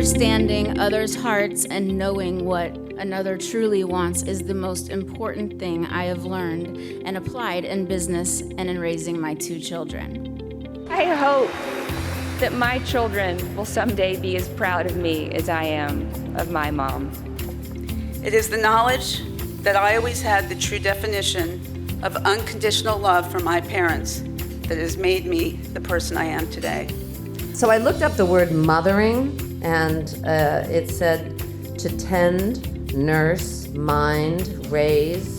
Understanding others' hearts and knowing what another truly wants is the most important thing I have learned and applied in business and in raising my 2 children. I hope that my children will someday be as proud of me as I am of my mom. It is the knowledge that I always had the true definition of unconditional love from my parents that has made me the person I am today. So I looked up the word mothering, and it said to tend, nurse, mind, raise,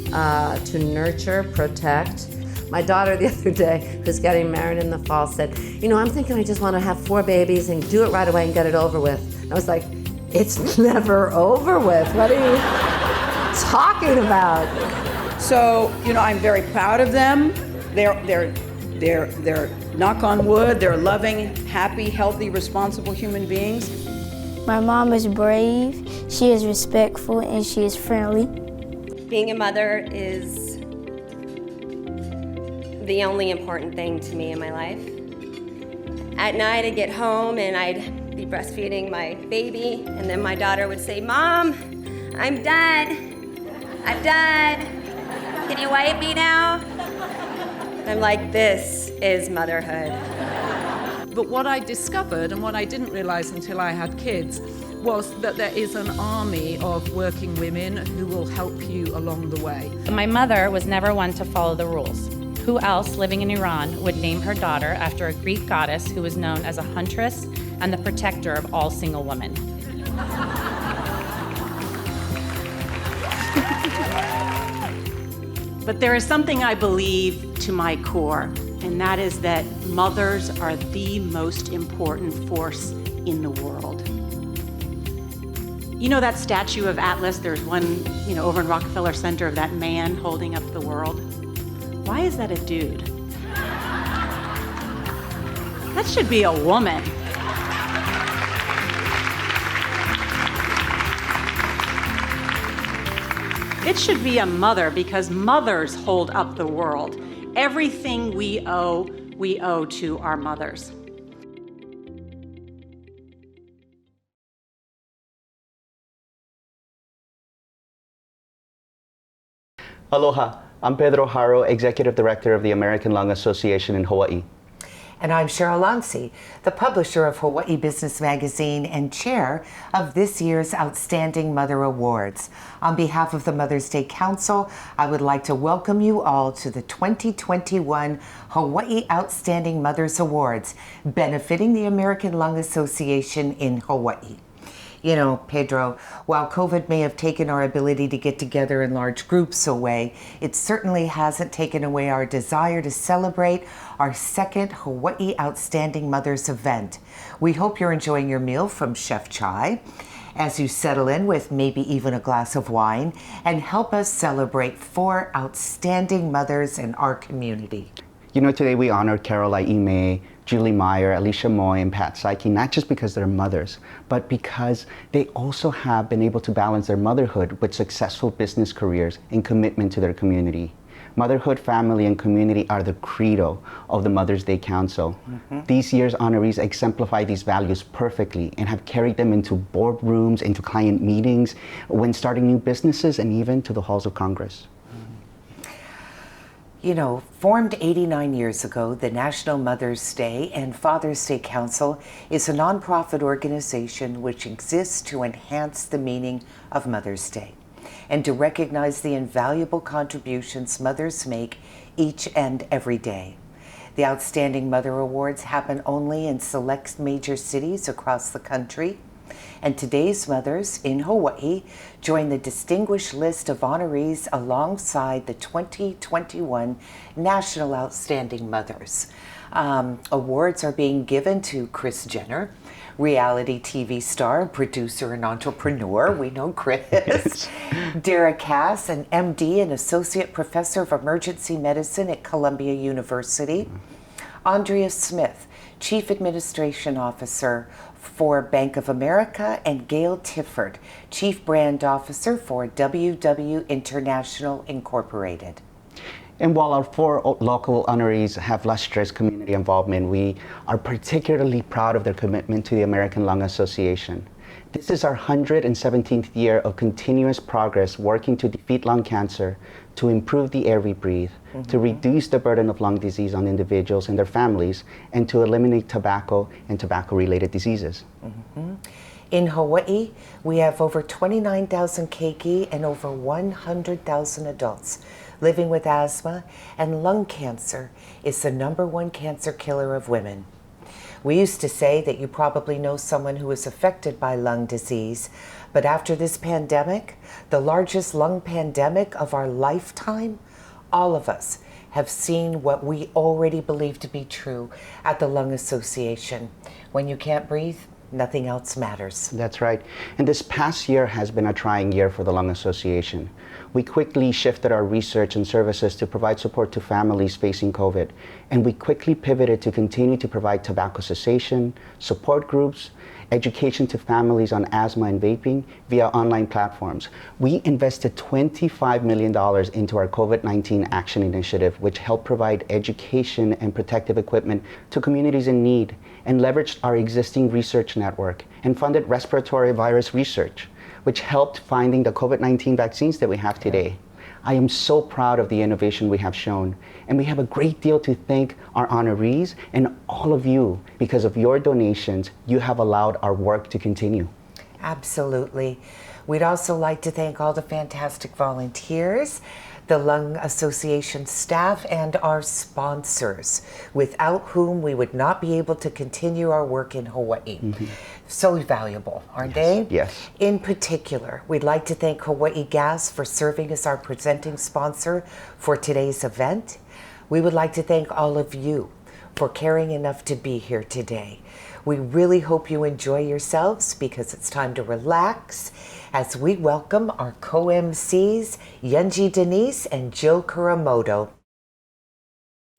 to nurture, protect. My daughter the other day, who's getting married in the fall, said, I'm thinking I just want to have 4 babies and do it right away and get it over with. And I was like, it's never over with. What are you talking about? So, I'm very proud of them. They're knock on wood, they're loving, happy, healthy, responsible human beings. My mom is brave, she is respectful, and she is friendly. Being a mother is the only important thing to me in my life. At night I'd get home and I'd be breastfeeding my baby, and then my daughter would say, "Mom, I'm done. Can you wipe me now?" I'm like, this is motherhood. But what I discovered, and what I didn't realize until I had kids, was that there is an army of working women who will help you along the way. My mother was never one to follow the rules. Who else living in Iran would name her daughter after a Greek goddess who was known as a huntress and the protector of all single women? But there is something I believe to my core, and that is that mothers are the most important force in the world. That statue of Atlas, there's one, over in Rockefeller Center of that man holding up the world. Why is that a dude? That should be a woman. It should be a mother, because mothers hold up the world. Everything we owe to our mothers. Aloha, I'm PEDRO HARO, Executive Director of the American Lung Association in Hawaii. And I'm Cheryl Lancey, the publisher of Hawaii Business Magazine and chair of this year's Outstanding Mother Awards. On behalf of the Mother's Day Council, I would like to welcome you all to the 2021 Hawaii Outstanding Mothers Awards, benefiting the American Lung Association in Hawaii. Pedro, while COVID may have taken our ability to get together in large groups away, it certainly hasn't taken away our desire to celebrate our second Hawaii Outstanding Mothers event. We hope you're enjoying your meal from Chef Chai as you settle in with maybe even a glass of wine and help us celebrate 4 outstanding mothers in our community. Today we honor Carol Aime, Julie Meyer, Alicia Moy, and Pat Saiki, not just because they're mothers, but because they also have been able to balance their motherhood with successful business careers and commitment to their community. Motherhood, family, and community are the credo of the Mother's Day Council. These year's honorees exemplify these values perfectly and have carried them into boardrooms, into client meetings, when starting new businesses, and even to the halls of Congress. Formed 89 years ago, the National Mother's Day and Father's Day Council is a nonprofit organization which exists to enhance the meaning of Mother's Day and to recognize the invaluable contributions mothers make each and every day. The Outstanding Mother Awards happen only in select major cities across the country, and today's mothers in Hawaii join the distinguished list of honorees alongside the 2021 National Outstanding Mothers. Awards are being given to Kris Jenner, reality TV star, producer, and entrepreneur. We know Kris. Dara Cass, an MD and Associate Professor of Emergency Medicine at Columbia University. Andrea Smith, Chief Administration Officer for Bank of America, and Gail Tifford, Chief Brand Officer for WW International Incorporated. And while our 4 local honorees have lustrous community involvement, we are particularly proud of their commitment to the American Lung Association. This is our 117th year of continuous progress working to defeat lung cancer, to improve the air we breathe, to reduce the burden of lung disease on individuals and their families, and to eliminate tobacco and tobacco-related diseases. In Hawaii, we have over 29,000 keiki and over 100,000 adults living with asthma, and lung cancer is the #1 cancer killer of women. We used to say that you probably know someone who is affected by lung disease, but after this pandemic, the largest lung pandemic of our lifetime, all of us have seen what we already believe to be true at the Lung Association. When you can't breathe, nothing else matters. That's right. And this past year has been a trying year for the Lung Association. We quickly shifted our research and services to provide support to families facing COVID. And we quickly pivoted to continue to provide tobacco cessation, support groups, education to families on asthma and vaping via online platforms. We invested $25 million into our COVID-19 Action Initiative, which helped provide education and protective equipment to communities in need, and leveraged our existing research network and funded respiratory virus research, which helped finding the COVID-19 vaccines that we have today. I am so proud of the innovation we have shown, and we have a great deal to thank our honorees and all of you. Because of your donations, you have allowed our work to continue. Absolutely. We'd also like to thank all the fantastic volunteers, the Lung Association staff, and our sponsors, without whom we would not be able to continue our work in Hawaii. So valuable, aren't they? Yes. In particular, we'd like to thank Hawaii Gas for serving as our presenting sponsor for today's event. We would like to thank all of you for caring enough to be here today. We really hope you enjoy yourselves, because it's time to relax as we welcome our co-MCs, Yunji Denise and Jill Kuramoto.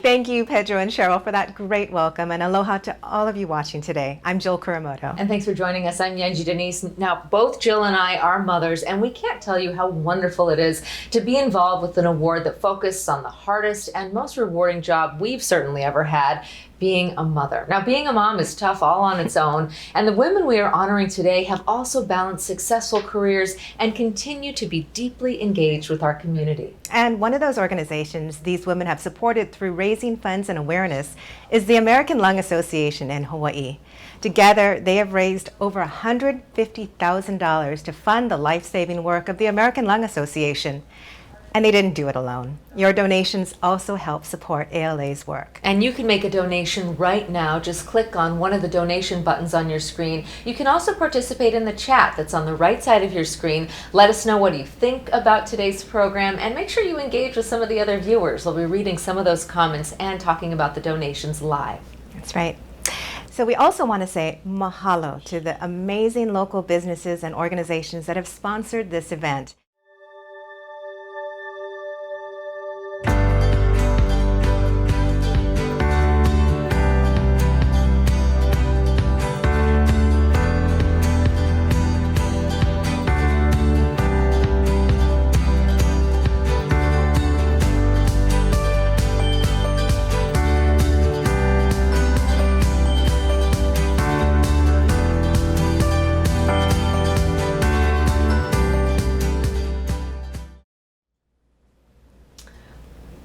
Thank you, Pedro and Cheryl, for that great welcome, and aloha to all of you watching today. I'm Jill Kuramoto. And thanks for joining us. I'm Yunji Denise. Now, both Jill and I are mothers, and we can't tell you how wonderful it is to be involved with an award that focuses on the hardest and most rewarding job we've certainly ever had, being a mother. Now, being a mom is tough all on its own, and the women we are honoring today have also balanced successful careers and continue to be deeply engaged with our community. And one of those organizations these women have supported through raising funds and awareness is the American Lung Association in Hawaii. Together, they have raised over $150,000 to fund the life-saving work of the American Lung Association. And they didn't do it alone. Your donations also help support ALA's work. And you can make a donation right now. Just click on one of the donation buttons on your screen. You can also participate in the chat that's on the right side of your screen. Let us know what you think about today's program, and make sure you engage with some of the other viewers. We'll be reading some of those comments and talking about the donations live. That's right. So we also want to say mahalo to the amazing local businesses and organizations that have sponsored this event.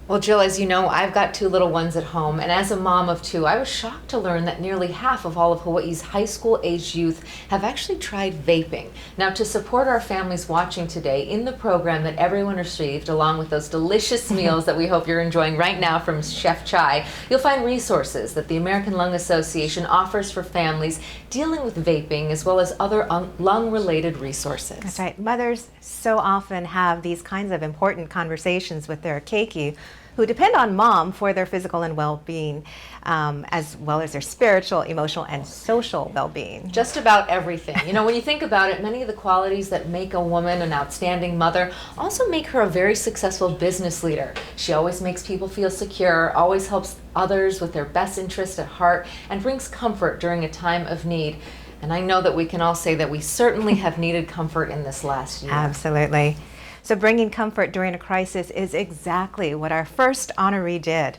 Well, Jill, as you know, I've got 2 little ones at home, and as a mom of 2, I was shocked to learn that nearly half of all of Hawaii's high school-aged youth have actually tried vaping. Now, to support our families watching today, in the program that everyone received, along with those delicious meals that we hope you're enjoying right now from Chef Chai, you'll find resources that the American Lung Association offers for families dealing with vaping, as well as other lung-related resources. That's right. Mothers so often have these kinds of important conversations with their keiki, who depend on mom for their physical and well-being, as well as their spiritual, emotional, and social well-being. Just about everything. You know, when you think about it, many of the qualities that make a woman an outstanding mother also make her a very successful business leader. She always makes people feel secure, always helps others with their best interest at heart, and brings comfort during a time of need. And I know that we can all say that we certainly have needed comfort in this last year. Absolutely. So bringing comfort during a crisis is exactly what our first honoree did.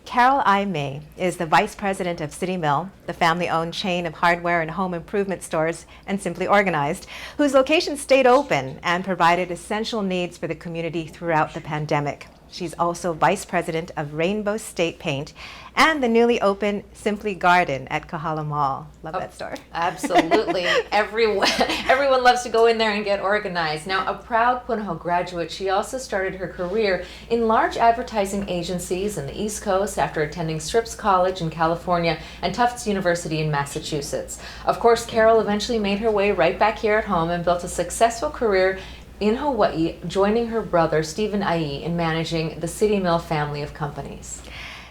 Carol I. May is the Vice President of City Mill, the family-owned chain of hardware and home improvement stores, and Simply Organized, whose locations stayed open and provided essential needs for the community throughout the pandemic. She's also Vice President of Rainbow State Paint and the newly opened Simply Garden at Kahala Mall. Love that store. Absolutely. Everyone loves to go in there and get organized. Now, a proud Punahou graduate, she also started her career in large advertising agencies in the East Coast after attending Scripps College in California and Tufts University in Massachusetts. Of course, Carol eventually made her way right back here at home and built a successful career in Hawaii, joining her brother, Stephen Ai, in managing the City Mill family of companies.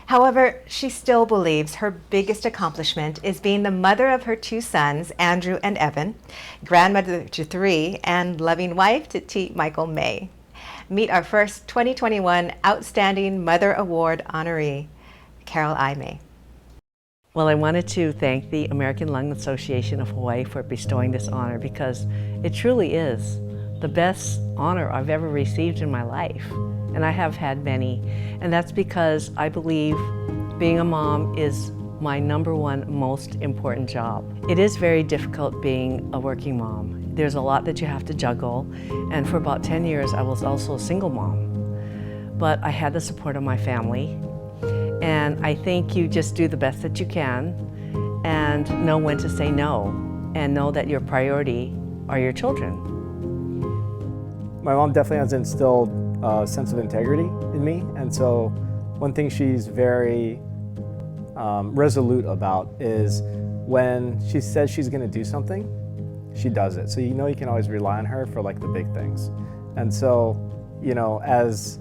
However, she still believes her biggest accomplishment is being the mother of her 2 sons, Andrew and Evan, grandmother to 3, and loving wife to T. Michael May. Meet our first 2021 Outstanding Mother Award honoree, Carol I. May. Well, I wanted to thank the American Lung Association of Hawaii for bestowing this honor, because it truly is the best honor I've ever received in my life. And I have had many. And that's because I believe being a mom is my #1 most important job. It is very difficult being a working mom. There's a lot that you have to juggle. And for about 10 years, I was also a single mom. But I had the support of my family. And I think you just do the best that you can and know when to say no, and know that your priority are your children. My mom definitely has instilled a sense of integrity in me, and so one thing she's very resolute about is when she says she's going to do something, she does it. So you know you can always rely on her for like the big things. And so, you know, as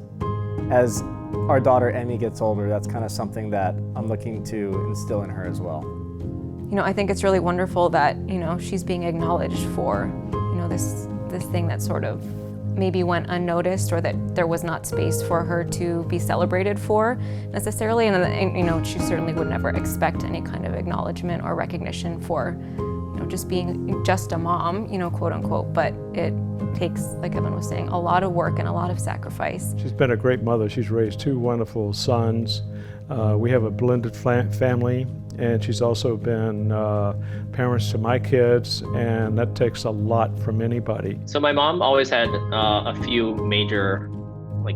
our daughter Emmy gets older, that's kind of something that I'm looking to instill in her as well. You know, I think it's really wonderful that, you know, she's being acknowledged for, you know, this thing that sort of maybe went unnoticed, or that there was not space for her to be celebrated for necessarily. And you know, she certainly would never expect any kind of acknowledgement or recognition for, you know, just being just a mom, you know, quote unquote. But it takes, like Evan was saying, a lot of work and a lot of sacrifice. She's been a great mother. She's raised 2 wonderful sons. We have a blended family, and she's also been parents to my kids, and that takes a lot from anybody. So my mom always had a few major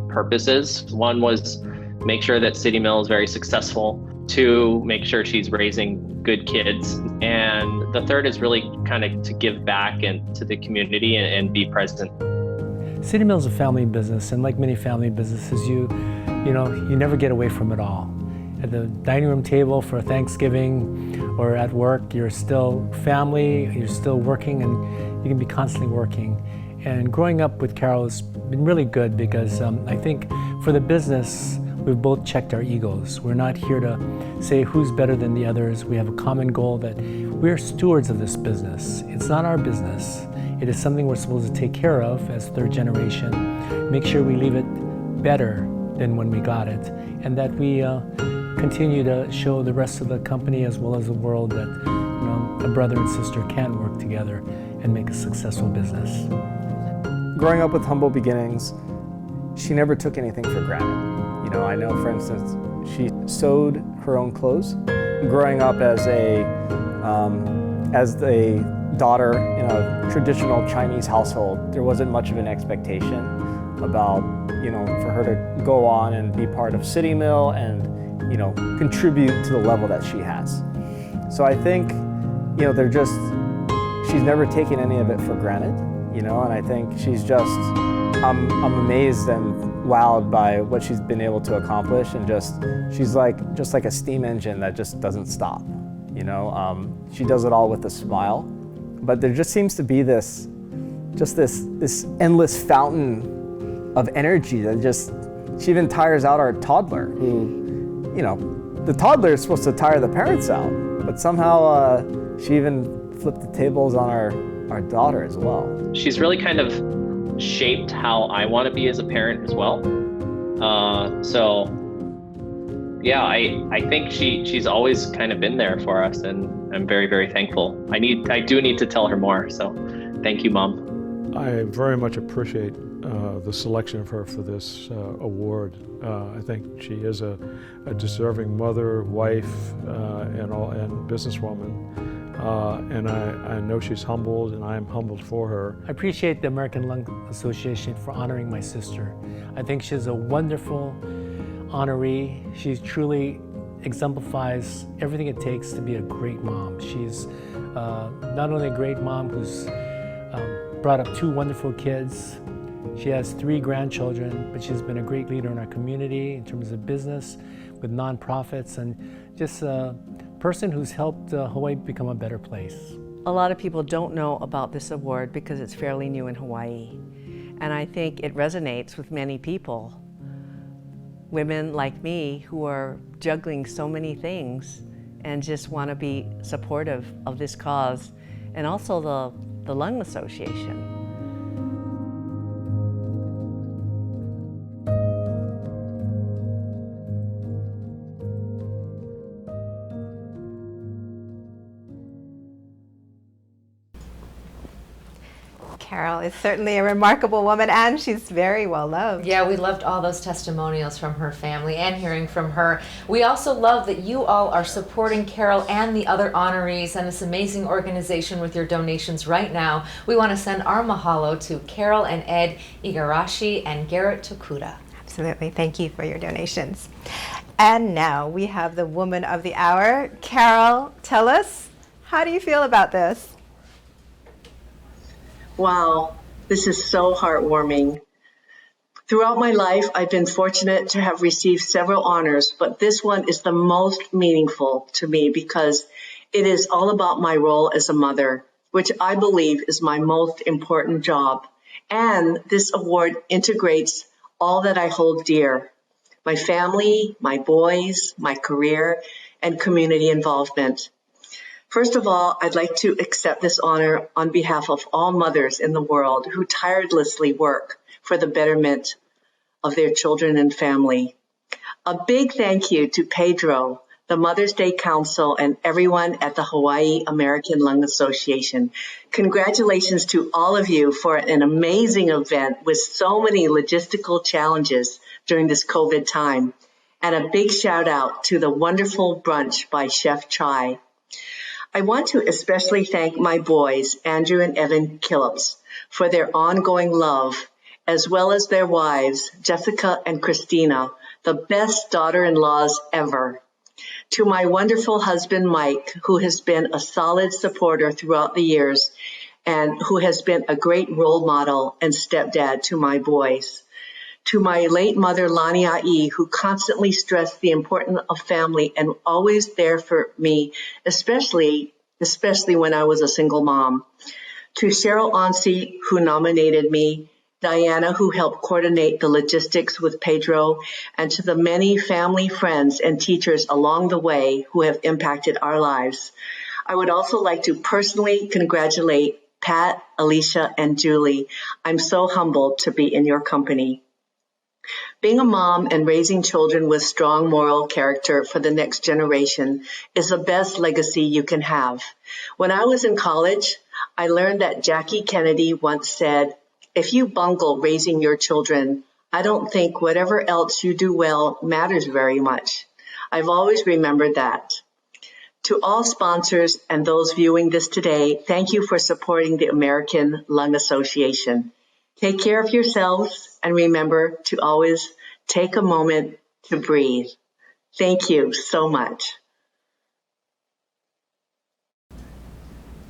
purposes. One was make sure that City Mill is very successful. 2, make sure she's raising good kids. And the third is really kind of to give back to the community and be present. City Mill is a family business, and like many family businesses, you never get away from it all. At the dining room table for Thanksgiving or at work, you're still family, you're still working, and you can be constantly working. And growing up with Carol has been really good, because I think for the business, we've both checked our egos. We're not here to say who's better than the others. We have a common goal that we're stewards of this business. It's not our business. It is something we're supposed to take care of as 3rd generation, make sure we leave it better than when we got it, and that we continue to show the rest of the company as well as the world that, you know, a brother and sister can work together and make a successful business. Growing up with humble beginnings, she never took anything for granted. You know, I know, for instance, she sewed her own clothes. Growing up as the daughter in a traditional Chinese household, there wasn't much of an expectation about, you know, for her to go on and be part of City Mill and, you know, contribute to the level that she has. So I think, you know, she's never taken any of it for granted, you know, and I think she's just, I'm amazed and wowed by what she's been able to accomplish, and she's just like a steam engine that just doesn't stop, you know. She does it all with a smile, but there just seems to be this endless fountain of energy that she even tires out our toddler, who, you know, the toddler is supposed to tire the parents out, but somehow she even flipped the tables on our daughter as well. She's really kind of shaped how I want to be as a parent as well. So yeah, I think she's always kind of been there for us, and I'm very, very thankful. I do need to tell her more, so thank you, Mom. I very much appreciate the selection of her for this award. I think she is a deserving mother, wife, and businesswoman. And I know she's humbled, and I am humbled for her. I appreciate the American Lung Association for honoring my sister. I think she's a wonderful honoree. She truly exemplifies everything it takes to be a great mom. She's not only a great mom who's brought up 2 wonderful kids. She has 3 grandchildren, but she's been a great leader in our community in terms of business, with nonprofits, and just a person who's helped Hawaii become a better place. A lot of people don't know about this award because it's fairly new in Hawaii. And I think it resonates with many people. Women like me who are juggling so many things and just want to be supportive of this cause, and also the Lung Association. Carol is certainly a remarkable woman, and she's very well loved. Yeah, we loved all those testimonials from her family and hearing from her. We also love that you all are supporting Carol and the other honorees and this amazing organization with your donations right now. We want to send our mahalo to Carol and Ed Igarashi and Garrett Tokuda. Absolutely. Thank you for your donations. And now we have the woman of the hour. Carol, tell us, how do you feel about this? Wow, this is so heartwarming. Throughout my life, I've been fortunate to have received several honors, but this one is the most meaningful to me because it is all about my role as a mother, which I believe is my most important job. And this award integrates all that I hold dear: my family, my boys, my career, and community involvement. First of all, I'd like to accept this honor on behalf of all mothers in the world who tirelessly work for the betterment of their children and family. A big thank you to PEDRO, the Mother's Day Council, and everyone at the Hawaii American Lung Association. Congratulations to all of you for an amazing event with so many logistical challenges during this COVID time. And a big shout out to the wonderful brunch by Chef Chai. I want to especially thank my boys, Andrew and Evan Killips, for their ongoing love, as well as their wives, Jessica and Christina, the best daughter-in-laws ever. To my wonderful husband, Mike, who has been a solid supporter throughout the years and who has been a great role model and stepdad to my boys. To my late mother, Lani Ai, who constantly stressed the importance of family and always there for me, especially when I was a single mom. To Cheryl Onsi, who nominated me, Diana, who helped coordinate the logistics with PEDRO, and to the many family, friends, and teachers along the way who have impacted our lives. I would also like to personally congratulate Pat, Alicia, and Julie. I'm so humbled to be in your company. Being a mom and raising children with strong moral character for the next generation is the best legacy you can have. When I was in college, I learned that Jackie Kennedy once said, "If you bungle raising your children, I don't think whatever else you do well matters very much." I've always remembered that. To all sponsors and those viewing this today, thank you for supporting the American Lung Association. Take care of yourselves and remember to always take a moment to breathe. Thank you so much.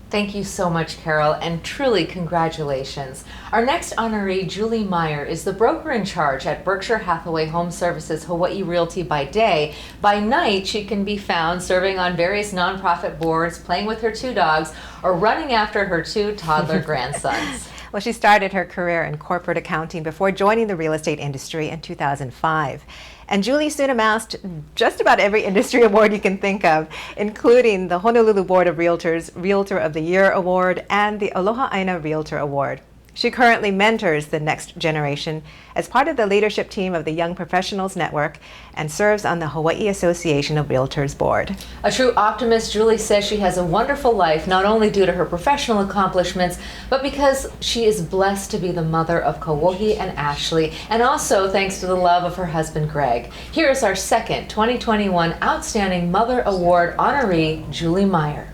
Thank you so much, Carol, and truly congratulations. Our next honoree, Julie Meyer, is the broker in charge at Berkshire Hathaway Home Services Hawaii Realty by day. By night, she can be found serving on various nonprofit boards, playing with her 2 dogs, or running after her 2 toddler grandsons. Well, she started her career in corporate accounting before joining the real estate industry in 2005. And Julie soon amassed just about every industry award you can think of, including the Honolulu Board of Realtors Realtor of the Year Award and the Aloha Aina Realtor Award. She currently mentors the next generation as part of the leadership team of the Young Professionals Network and serves on the Hawaii Association of Realtors Board. A true optimist, Julie says she has a wonderful life, not only due to her professional accomplishments, but because she is blessed to be the mother of Kawohi and Ashley, and also thanks to the love of her husband, Greg. Here is our second 2021 Outstanding Mother Award honoree, Julie Meyer.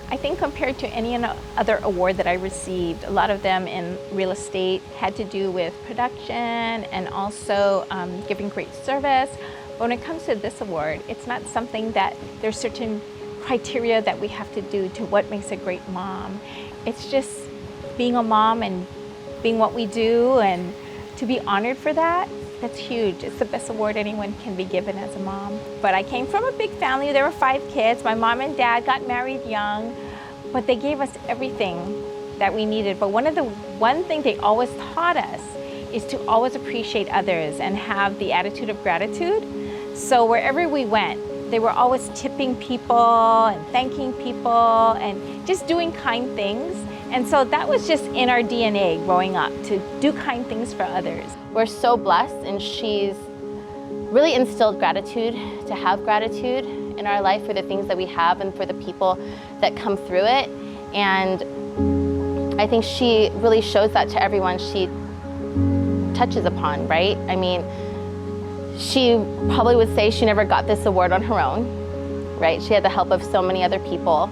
I think compared to any other award that I received, a lot of them in real estate had to do with production and also giving great service. But when it comes to this award, it's not something that there's certain criteria that we have to do to what makes a great mom. It's just being a mom and being what we do, and to be honored for that, that's huge. It's the best award anyone can be given as a mom. But I came from a big family. There were 5 kids. My mom and dad got married young, but they gave us everything that we needed. But one thing they always taught us is to always appreciate others and have the attitude of gratitude. So wherever we went, they were always tipping people and thanking people and just doing kind things. And so that was just in our DNA growing up, to do kind things for others. We're so blessed, and she's really instilled gratitude, to have gratitude in our life for the things that we have and for the people that come through it. And I think she really shows that to everyone she touches upon, right? I mean, she probably would say she never got this award on her own, right? She had the help of so many other people.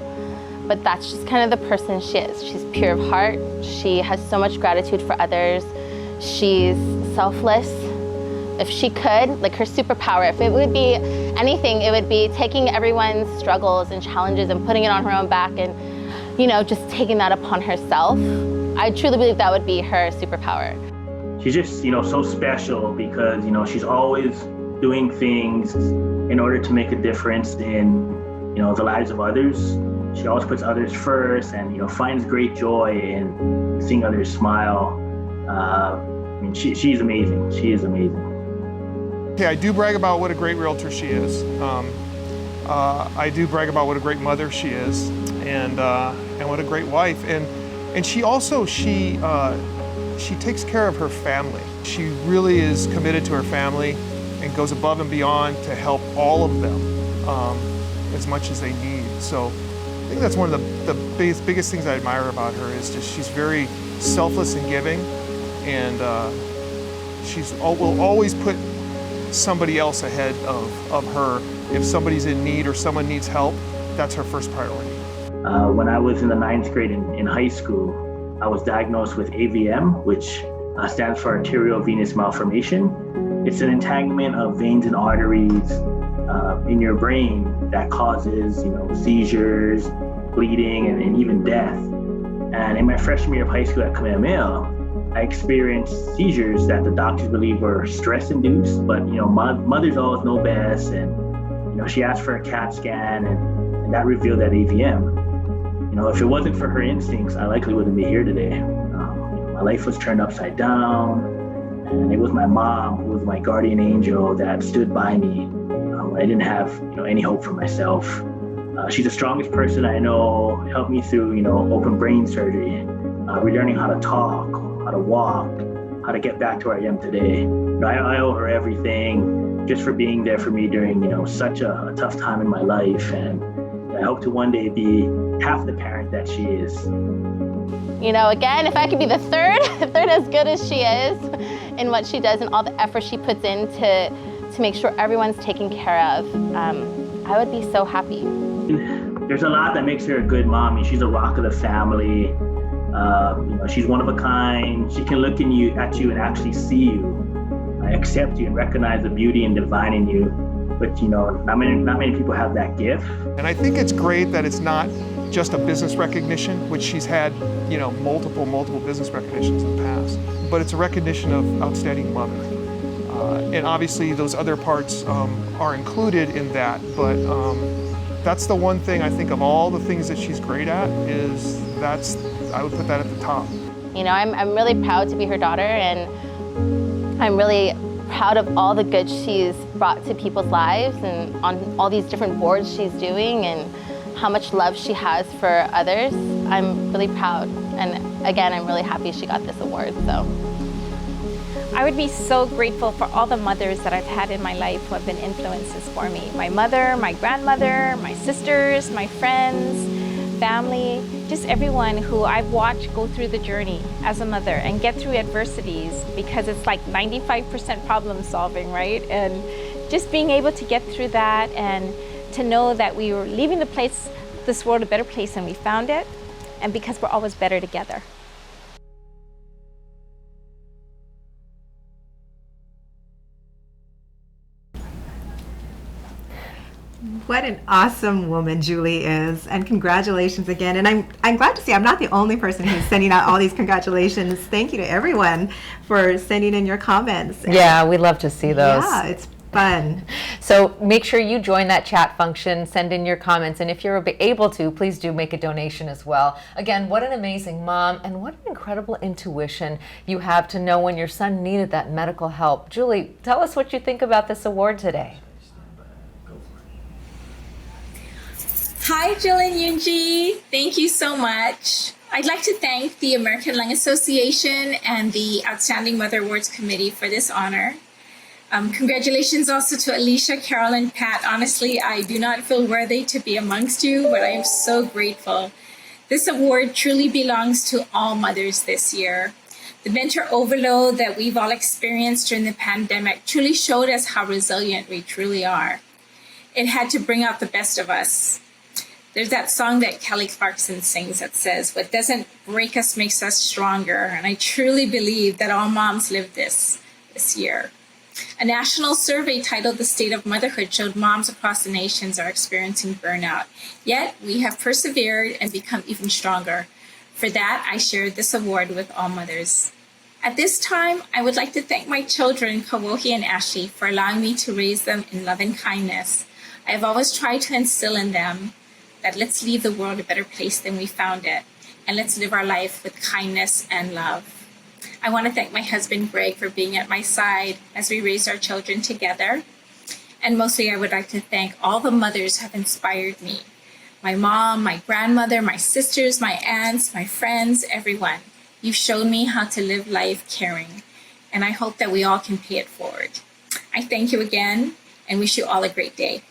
But that's just kind of the person she is. She's pure of heart. She has so much gratitude for others. She's selfless. If she could, like her superpower, if it would be anything, it would be taking everyone's struggles and challenges and putting it on her own back and, you know, just taking that upon herself. I truly believe that would be her superpower. She's just, you know, so special because, you know, she's always doing things in order to make a difference in, you know, the lives of others. She always puts others first and, you know, finds great joy in seeing others smile. I mean, she's amazing. She is amazing. Okay, I do brag about what a great realtor she is. I do brag about what a great mother she is, and what a great wife. And she also, she takes care of her family. She really is committed to her family and goes above and beyond to help all of them as much as they need. So I think that's one of the biggest things I admire about her is just she's very selfless and giving, and will always put somebody else ahead of her. If somebody's in need or someone needs help, that's her first priority. When I was in the 9th grade in high school, I was diagnosed with AVM, which stands for arterial venous malformation. It's an entanglement of veins and arteries in your brain that causes, you know, seizures, bleeding, and even death. And in my freshman year of high school at Kamehameha, I experienced seizures that the doctors believe were stress-induced, but, you know, mothers always know best, and, you know, she asked for a CAT scan, and that revealed that AVM. You know, if it wasn't for her instincts, I likely wouldn't be here today. My life was turned upside down, and it was my mom who was my guardian angel that stood by me. I didn't have, you know, any hope for myself. She's the strongest person I know, helped me through, you know, open brain surgery, relearning how to talk, how to walk, how to get back to where I am today. You know, I owe her everything just for being there for me during, you know, such a tough time in my life. And I hope to one day be half the parent that she is. You know, again, if I could be the third as good as she is in what she does and all the effort she puts in to make sure everyone's taken care of, I would be so happy. There's a lot that makes her a good mom. I mean, she's a rock of the family. You know, she's one of a kind. She can look at you and actually see you, accept you, and recognize the beauty and divine in you. But, you know, not many people have that gift. And I think it's great that it's not just a business recognition, which she's had, you know, multiple business recognitions in the past, but it's a recognition of outstanding mother. And obviously those other parts are included in that, but that's the one thing I think of all the things that she's great at I would put that at the top. You know, I'm really proud to be her daughter, and I'm really proud of all the good she's brought to people's lives and on all these different boards she's doing and how much love she has for others. I'm really proud. And again, I'm really happy she got this award, so. I would be so grateful for all the mothers that I've had in my life who have been influences for me. My mother, my grandmother, my sisters, my friends, family, just everyone who I've watched go through the journey as a mother and get through adversities, because it's like 95% problem solving, right? And just being able to get through that and to know that we were leaving this world a better place than we found it, and because we're always better together. What an awesome woman Julie is, and congratulations again. And I'm glad to see I'm not the only person who's sending out all these congratulations. Thank you to everyone for sending in your comments. Yeah, we love to see those. Yeah, it's fun. So make sure you join that chat function, send in your comments, and if you're able to, please do make a donation as well. Again, what an amazing mom, and what an incredible intuition you have to know when your son needed that medical help. Julie, tell us what you think about this award today. Hi, Jill and Yunji. Thank you so much. I'd like to thank the American Lung Association and the Outstanding Mother Awards Committee for this honor. Congratulations also to Alicia, Carol, and Pat. Honestly, I do not feel worthy to be amongst you, but I am so grateful. This award truly belongs to all mothers this year. The mentor overload that we've all experienced during the pandemic truly showed us how resilient we truly are. It had to bring out the best of us. There's that song that Kelly Clarkson sings that says, "What doesn't break us makes us stronger." And I truly believe that all moms lived this year. A national survey titled "The State of Motherhood" showed moms across the nations are experiencing burnout. Yet we have persevered and become even stronger. For that, I shared this award with all mothers. At this time, I would like to thank my children, Kawohi and Ashley, for allowing me to raise them in love and kindness. I have always tried to instill in them that let's leave the world a better place than we found it, and let's live our life with kindness and love. I want to thank my husband, Greg, for being at my side as we raised our children together. And mostly, I would like to thank all the mothers who have inspired me. My mom, my grandmother, my sisters, my aunts, my friends, everyone. You've shown me how to live life caring, and I hope that we all can pay it forward. I thank you again and wish you all a great day.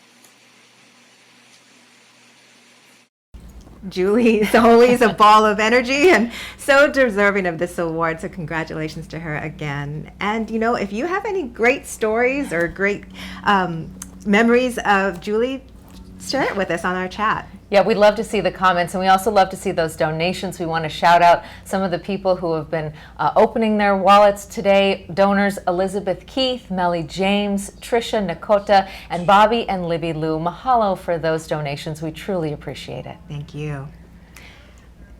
Julie is always a ball of energy and so deserving of this award, so congratulations to her again. And you know, if you have any great stories or great memories of Julie, share it with us on our chat. Yeah, we'd love to see the comments, and we also love to see those donations. We want to shout out some of the people who have been opening their wallets today. Donors Elizabeth Keith, Melly James, Trisha Nakota, and Bobby and Libby Lou. Mahalo for those donations. We truly appreciate it. Thank you.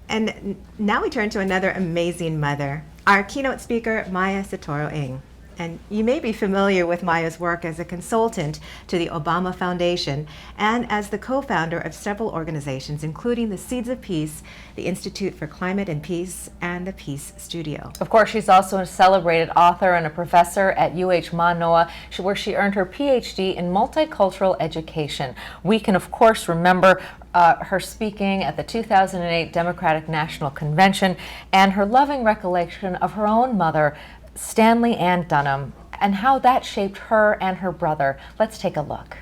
And now we turn to another amazing mother, our keynote speaker, Maya Satoru Ng. And you may be familiar with Maya's work as a consultant to the Obama Foundation and as the co-founder of several organizations, including the Seeds of Peace, the Institute for Climate and Peace, and the Peace Studio. Of course, she's also a celebrated author and a professor at UH Manoa, where she earned her PhD in multicultural education. We can, of course, remember her speaking at the 2008 Democratic National Convention and her loving recollection of her own mother, Stanley Ann Dunham, and how that shaped her and her brother. Let's take a look.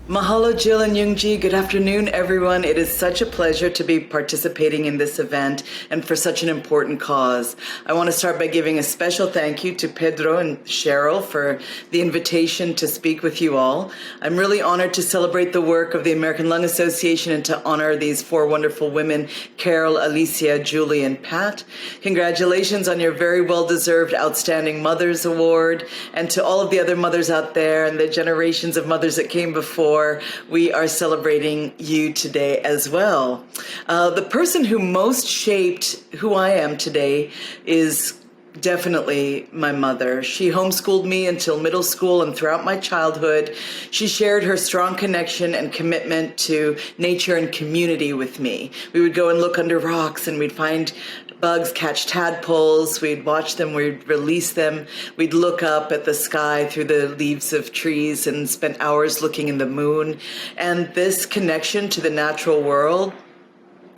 Mahalo, Jill and Youngji. Good afternoon, everyone. It is such a pleasure to be participating in this event and for such an important cause. I want to start by giving a special thank you to PEDRO and Cheryl for the invitation to speak with you all. I'm really honored to celebrate the work of the American Lung Association and to honor these four wonderful women, Carol, Alicia, Julie, and Pat. Congratulations on your very well-deserved Outstanding Mothers Award, and to all of the other mothers out there and the generations of mothers that came before. We are celebrating you today as well. The person who most shaped who I am today is definitely my mother. She homeschooled me until middle school, and throughout my childhood, she shared her strong connection and commitment to nature and community with me. We would go and look under rocks, and we'd find bugs, catch tadpoles, we'd watch them, we'd release them, we'd look up at the sky through the leaves of trees and spend hours looking in the moon. And this connection to the natural world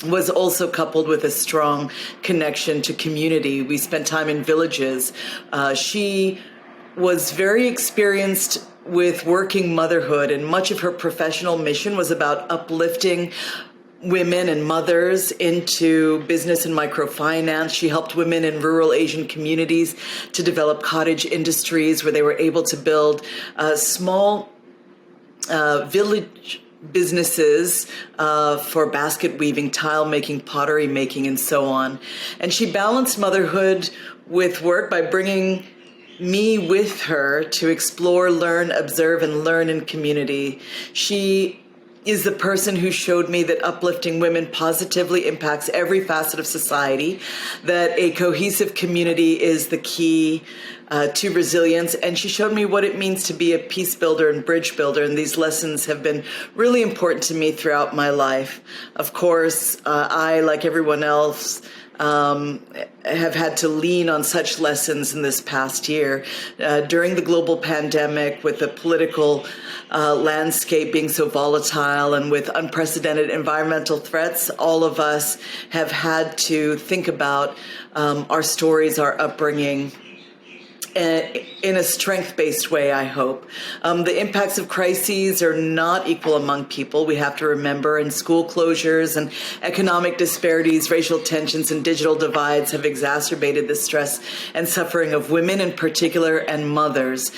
was also coupled with a strong connection to community. We spent time in villages. She was very experienced with working motherhood, and much of her professional mission was about uplifting women and mothers into business and microfinance. She helped women in rural Asian communities to develop cottage industries where they were able to build small village businesses for basket weaving, tile making, pottery making, and so on. And she balanced motherhood with work by bringing me with her to explore, learn, observe, and learn in community. She is the person who showed me that uplifting women positively impacts every facet of society, that a cohesive community is the key to resilience, and she showed me what it means to be a peace builder and bridge builder, and these lessons have been really important to me throughout my life. Of course, I, like everyone else, have had to lean on such lessons in this past year. During the global pandemic, with the political landscape being so volatile and with unprecedented environmental threats, all of us have had to think about our stories, our upbringing, in a strength-based way, I hope. The impacts of crises are not equal among people. We have to remember, and school closures and economic disparities, racial tensions, and digital divides have exacerbated the stress and suffering of women in particular, and mothers,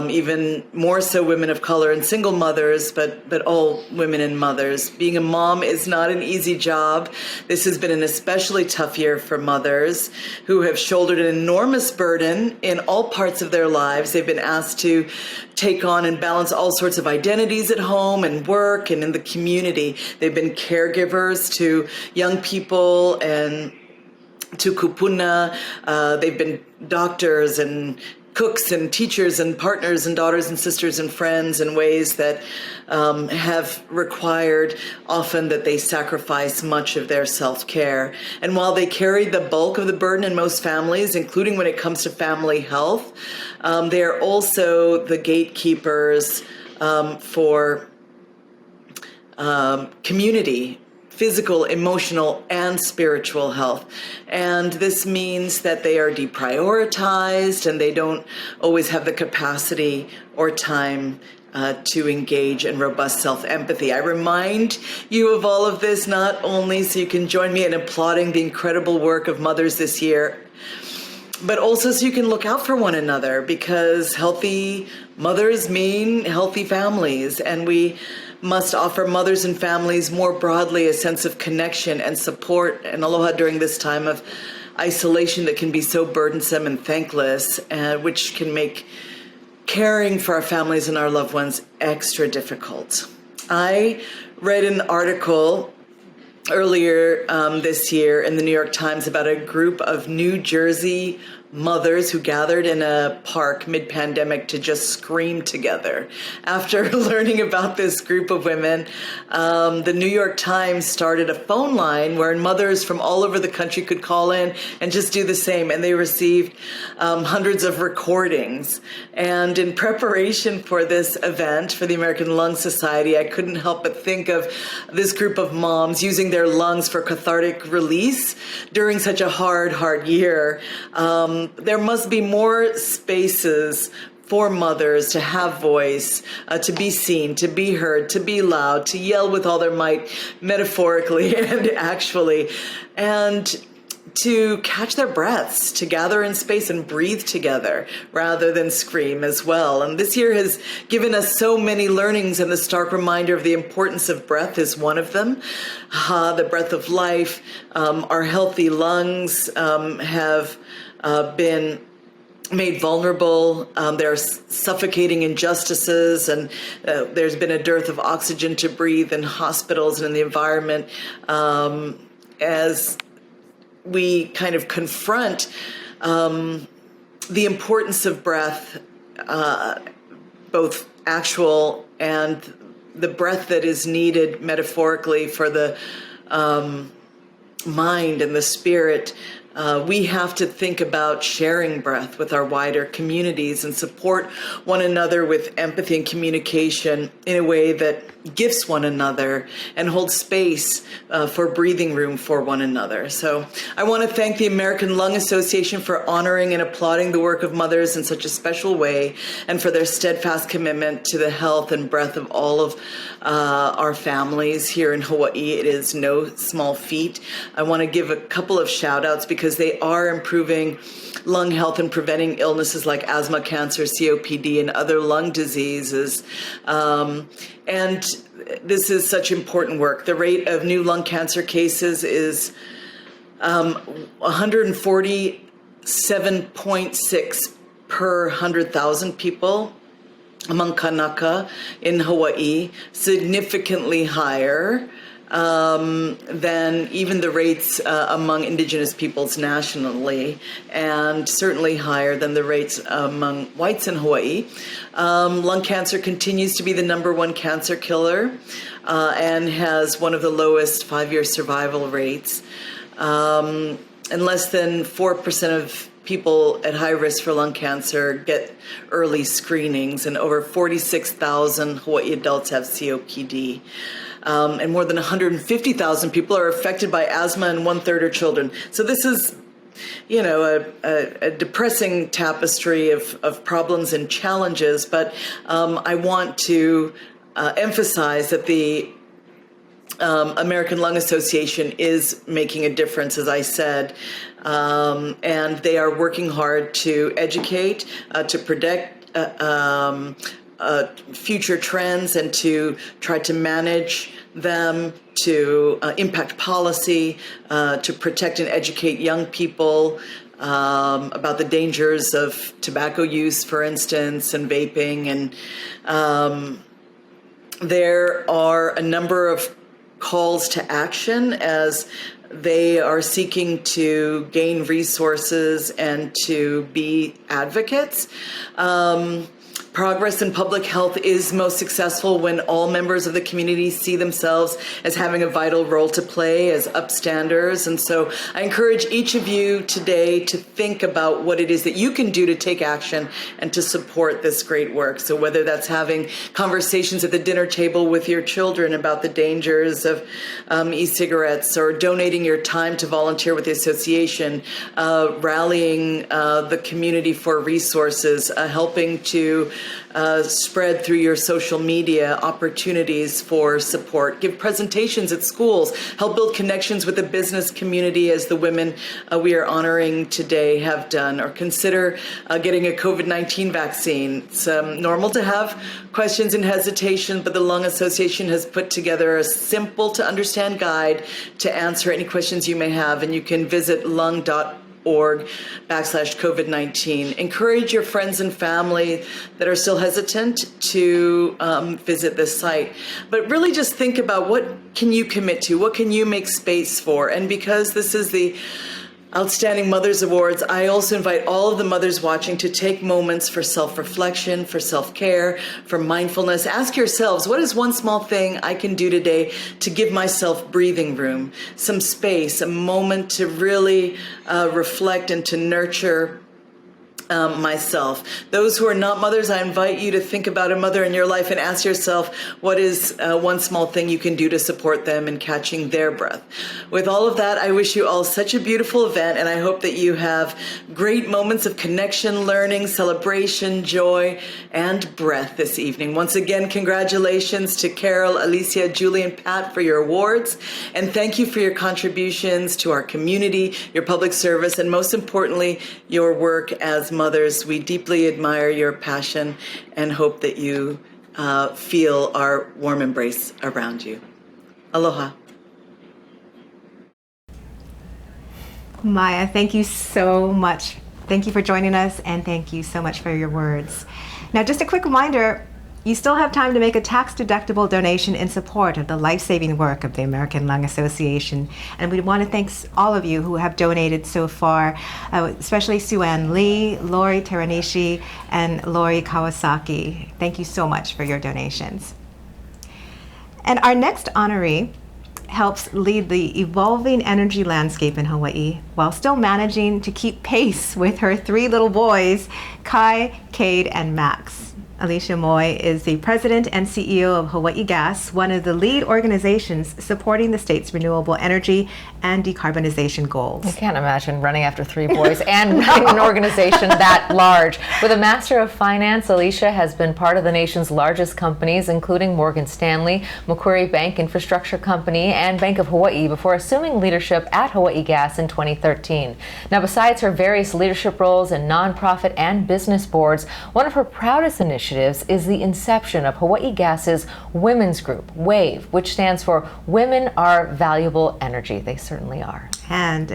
even more so women of color and single mothers, but all women and mothers. Being a mom is not an easy job. This has been an especially tough year for mothers who have shouldered an enormous burden in all parts of their lives. They've been asked to take on and balance all sorts of identities at home and work and in the community. They've been caregivers to young people and to kupuna. They've been doctors and cooks and teachers and partners and daughters and sisters and friends in ways that have required often that they sacrifice much of their self-care. And while they carry the bulk of the burden in most families, including when it comes to family health, they are also the gatekeepers for community, physical, emotional, and spiritual health. And this means that they are deprioritized and they don't always have the capacity or time to engage in robust self-empathy. I remind you of all of this not only so you can join me in applauding the incredible work of mothers this year, but also so you can look out for one another, because healthy mothers mean healthy families, and we must offer mothers and families more broadly a sense of connection and support and aloha during this time of isolation that can be so burdensome and thankless, which can make caring for our families and our loved ones extra difficult. I read an article earlier this year in the New York Times about a group of New Jersey mothers who gathered in a park mid-pandemic to just scream together. After learning about this group of women, the New York Times started a phone line where mothers from all over the country could call in and just do the same, and they received hundreds of recordings. And in preparation for this event for the American Lung Society, I couldn't help but think of this group of moms using their lungs for cathartic release during such a hard year. There must be more spaces for mothers to have voice, to be seen, to be heard, to be loud, to yell with all their might, metaphorically and actually, and to catch their breaths, to gather in space and breathe together rather than scream as well. And this year has given us so many learnings, and the stark reminder of the importance of breath is one of them. The breath of life. Our healthy lungs have been made vulnerable. There are suffocating injustices, and there's been a dearth of oxygen to breathe in hospitals and in the environment as we kind of confront the importance of breath, both actual and the breath that is needed metaphorically for the mind and the spirit We have to think about sharing breath with our wider communities and support one another with empathy and communication in a way that gifts one another and holds space for breathing room for one another. So I want to thank the American Lung Association for honoring and applauding the work of mothers in such a special way and for their steadfast commitment to the health and breath of all of our families here in Hawaii. It is no small feat. I want to give a couple of shout outs because they are improving lung health and preventing illnesses like asthma, cancer, COPD, and other lung diseases. And this is such important work. The rate of new lung cancer cases is 147.6 per 100,000 people among Kanaka in Hawaii, significantly higher than even the rates among indigenous peoples nationally, and certainly higher than the rates among whites in Hawaii. Lung cancer continues to be the #1 cancer killer and has one of the lowest 5-year survival rates. And less than 4% of people at high risk for lung cancer get early screenings, and over 46,000 Hawaii adults have COPD. And more than 150,000 people are affected by asthma, and 1/3 are children. So this is, you know, a depressing tapestry of problems and challenges, but I want to emphasize that the American Lung Association is making a difference, as I said, and they are working hard to educate, to predict future trends and to try to manage them, to impact policy, to protect and educate young people about the dangers of tobacco use, for instance, and vaping. And there are a number of calls to action as they are seeking to gain resources and to be advocates. Progress in public health is most successful when all members of the community see themselves as having a vital role to play as upstanders. And so I encourage each of you today to think about what it is that you can do to take action and to support this great work. So whether that's having conversations at the dinner table with your children about the dangers of e-cigarettes, or donating your time to volunteer with the association, rallying the community for resources, helping to spread through your social media opportunities for support, give presentations at schools, help build connections with the business community as the women we are honoring today have done, or consider getting a COVID-19 vaccine. It's normal to have questions and hesitation, but the Lung Association has put together a simple to understand guide to answer any questions you may have, and you can visit lung.org/COVID-19. Encourage your friends and family that are still hesitant to visit this site. But really just think about what can you commit to? What can you make space for? And because this is the Outstanding Mothers Awards, I also invite all of the mothers watching to take moments for self-reflection, for self-care, for mindfulness. Ask yourselves, what is one small thing I can do today to give myself breathing room, some space, a moment to really reflect and to nurture myself. Those who are not mothers, I invite you to think about a mother in your life and ask yourself, what is one small thing you can do to support them in catching their breath? With all of that, I wish you all such a beautiful event, and I hope that you have great moments of connection, learning, celebration, joy, and breath this evening. Once again, congratulations to Carol, Alicia, Julie, and Pat for your awards, and thank you for your contributions to our community, your public service, and most importantly, your work as mothers. We deeply admire your passion and hope that you feel our warm embrace around you. Aloha. Maya, thank you so much. Thank you for joining us, and thank you so much for your words. Now, just a quick reminder, you still have time to make a tax-deductible donation in support of the life-saving work of the American Lung Association. And we want to thank all of you who have donated so far, especially Sue Ann Lee, Lori Teranishi, and Lori Kawasaki. Thank you so much for your donations. And our next honoree helps lead the evolving energy landscape in Hawaii while still managing to keep pace with her 3 little boys, Kai, Cade, and Max. Alicia Moy is the president and CEO of Hawaii Gas, one of the lead organizations supporting the state's renewable energy and decarbonization goals. I can't imagine running after 3 boys and running an organization that large. With a Master of Finance, Alicia has been part of the nation's largest companies, including Morgan Stanley, Macquarie Bank Infrastructure Company, and Bank of Hawaii, before assuming leadership at Hawaii Gas in 2013. Now, besides her various leadership roles in nonprofit and business boards, one of her proudest initiatives is the inception of Hawaii Gas's women's group, WAVE, which stands for Women Are Valuable Energy. They certainly are. And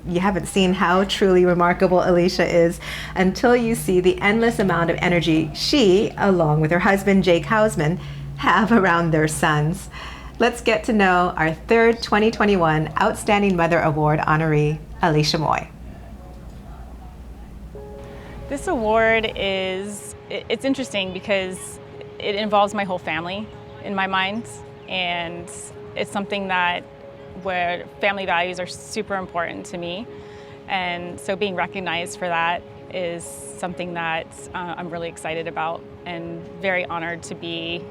you haven't seen how truly remarkable Alicia is until you see the endless amount of energy she, along with her husband Jake Houseman, have around their sons. Let's get to know our 3rd 2021 Outstanding Mother Award honoree, Alicia Moy. This award it's interesting because it involves my whole family in my mind, and it's something where family values are super important to me, and so being recognized for that is something that I'm really excited about and very honored to be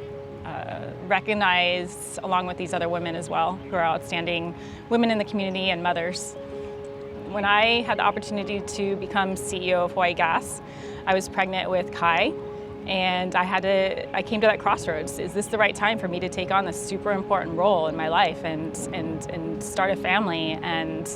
recognized along with these other women as well, who are outstanding women in the community and mothers. When I had the opportunity to become CEO of Hawaii Gas, I was pregnant with Kai, and I came to that crossroads. Is this the right time for me to take on this super important role in my life and start a family? And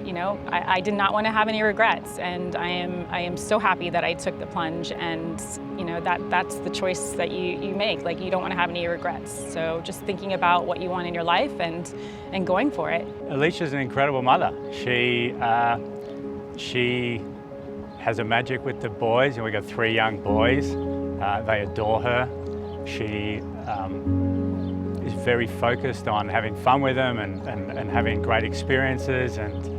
you know, I did not want to have any regrets, and I am so happy that I took the plunge. And you know, that's the choice that you make. Like, you don't want to have any regrets. So just thinking about what you want in your life and going for it. Alicia's an incredible mother. She has a magic with the boys, and we've got 3 young boys. They adore her. She is very focused on having fun with them and having great experiences, and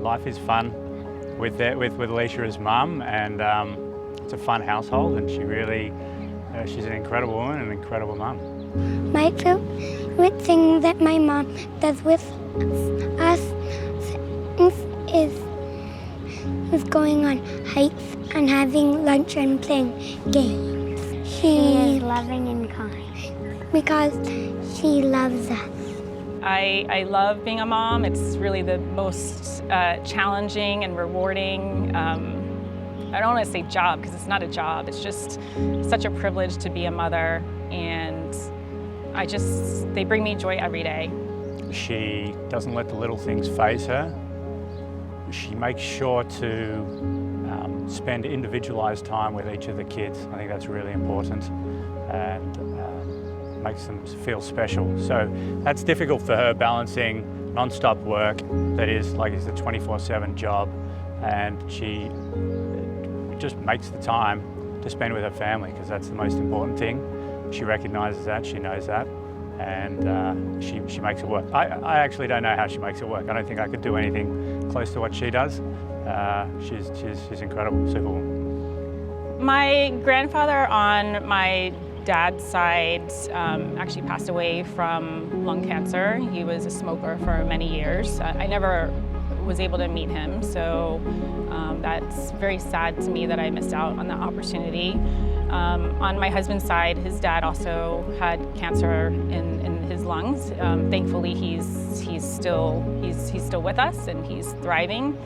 life is fun with Alicia as mum, and it's a fun household, and she's an incredible woman and an incredible mum. My favorite thing that my mom does with us is going on hikes and having lunch and playing games. She is loving and kind because she loves us. I love being a mom. It's really the most challenging and rewarding, I don't want to say job, because it's not a job. It's just such a privilege to be a mother, and they bring me joy every day. She doesn't let the little things faze her. She makes sure to spend individualized time with each of the kids. I think that's really important, and makes them feel special. So that's difficult for her, balancing non-stop work that is, like, it's a 24/7 job, and she just makes the time to spend with her family, because that's the most important thing. She recognizes that, she knows that, and she makes it work. I actually don't know how she makes it work. I don't think I could do anything close to what she does. She's incredible, superwoman. My grandfather on my dad's side actually passed away from lung cancer. He was a smoker for many years. I never was able to meet him, so that's very sad to me that I missed out on that opportunity. On my husband's side, his dad also had cancer in his lungs. Thankfully, he's still with us, and he's thriving.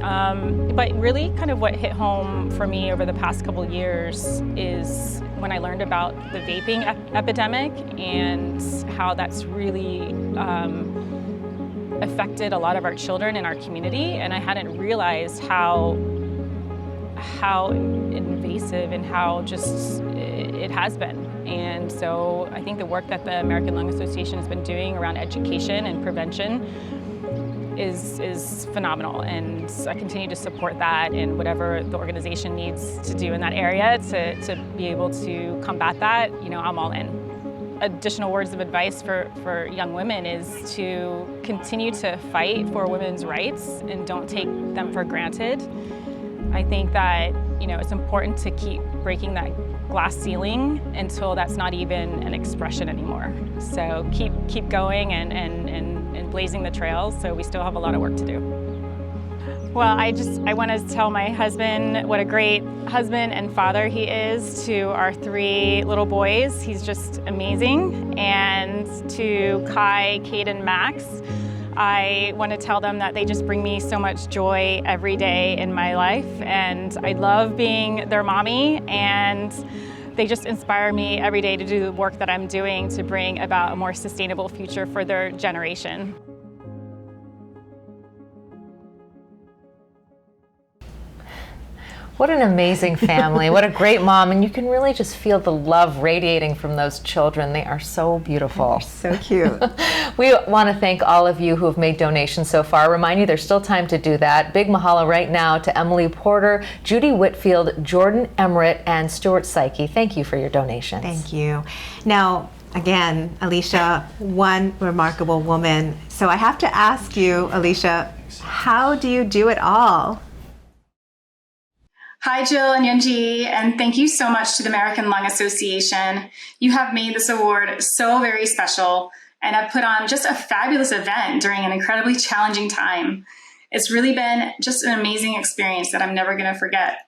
But really, kind of what hit home for me over the past couple of years is when I learned about the vaping epidemic and how that's really affected a lot of our children in our community, and I hadn't realized how invasive and how just it has been. And so I think the work that the American Lung Association has been doing around education and prevention is phenomenal, and I continue to support that and whatever the organization needs to do in that area to be able to combat that. You know, I'm all in. Additional words of advice for young women is to continue to fight for women's rights and don't take them for granted. I think that, you know, it's important to keep breaking that glass ceiling until that's not even an expression anymore. So keep going and blazing the trails. So we still have a lot of work to do. Well, I want to tell my husband what a great husband and father he is to our 3 little boys. He's just amazing. And to Kai, Kate, and Max, I want to tell them that they just bring me so much joy every day in my life. And I love being their mommy, and they just inspire me every day to do the work that I'm doing to bring about a more sustainable future for their generation. What an amazing family. What a great mom. And you can really just feel the love radiating from those children. They are so beautiful. They're so cute. We want to thank all of you who have made donations so far. Remind you there's still time to do that. Big mahalo right now to Emily Porter, Judy Whitfield, Jordan Emmerich, and Stuart Saiki. Thank you for your donations. Thank you. Now, again, Alicia, one remarkable woman. So I have to ask you, Alicia, how do you do it all? Hi, Jill and Yunji, and thank you so much to the American Lung Association. You have made this award so very special and have put on just a fabulous event during an incredibly challenging time. It's really been just an amazing experience that I'm never going to forget.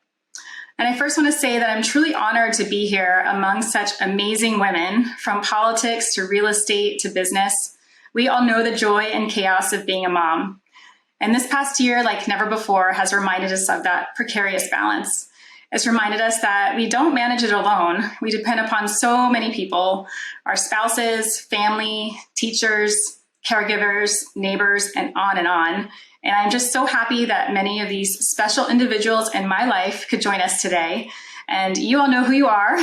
And I first want to say that I'm truly honored to be here among such amazing women, from politics to real estate to business. We all know the joy and chaos of being a mom. And this past year, like never before, has reminded us of that precarious balance. It's reminded us that we don't manage it alone. We depend upon so many people, our spouses, family, teachers, caregivers, neighbors, and on and on. And I'm just so happy that many of these special individuals in my life could join us today. And you all know who you are.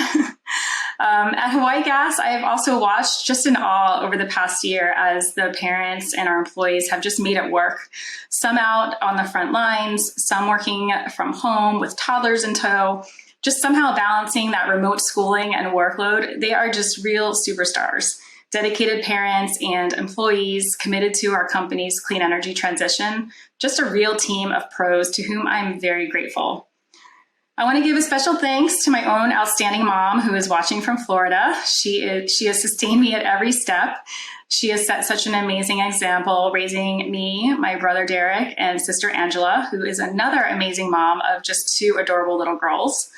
At Hawaii Gas, I have also watched just in awe over the past year as the parents and our employees have just made it work. Some out on the front lines, some working from home with toddlers in tow, just somehow balancing that remote schooling and workload. They are just real superstars, dedicated parents and employees committed to our company's clean energy transition, just a real team of pros to whom I'm very grateful. I want to give a special thanks to my own outstanding mom who is watching from Florida. She has sustained me at every step. She has set such an amazing example, raising me, my brother Derek, and sister Angela, who is another amazing mom of just 2 adorable little girls.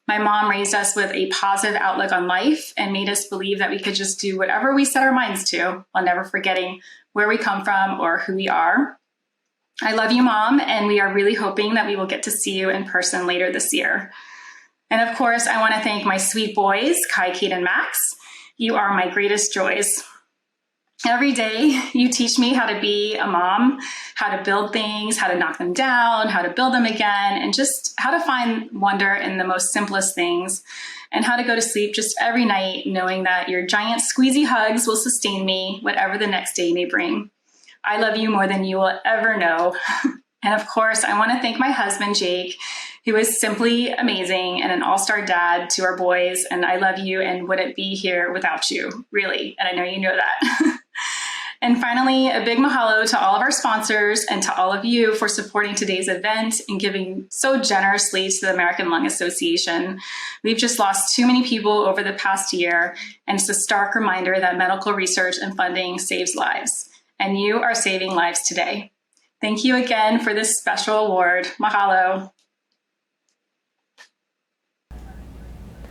My mom raised us with a positive outlook on life and made us believe that we could just do whatever we set our minds to, while never forgetting where we come from or who we are. I love you, Mom, and we are really hoping that we will get to see you in person later this year. And of course, I want to thank my sweet boys, Kai, Kate, and Max. You are my greatest joys. Every day, you teach me how to be a mom, how to build things, how to knock them down, how to build them again, and just how to find wonder in the most simplest things, and how to go to sleep just every night knowing that your giant squeezy hugs will sustain me, whatever the next day may bring. I love you more than you will ever know. And of course, I want to thank my husband, Jake, who is simply amazing and an all-star dad to our boys. And I love you and wouldn't be here without you, really. And I know you know that. And finally, a big mahalo to all of our sponsors and to all of you for supporting today's event and giving so generously to the American Lung Association. We've just lost too many people over the past year, and it's a stark reminder that medical research and funding saves lives. And you are saving lives today. Thank you again for this special award. Mahalo.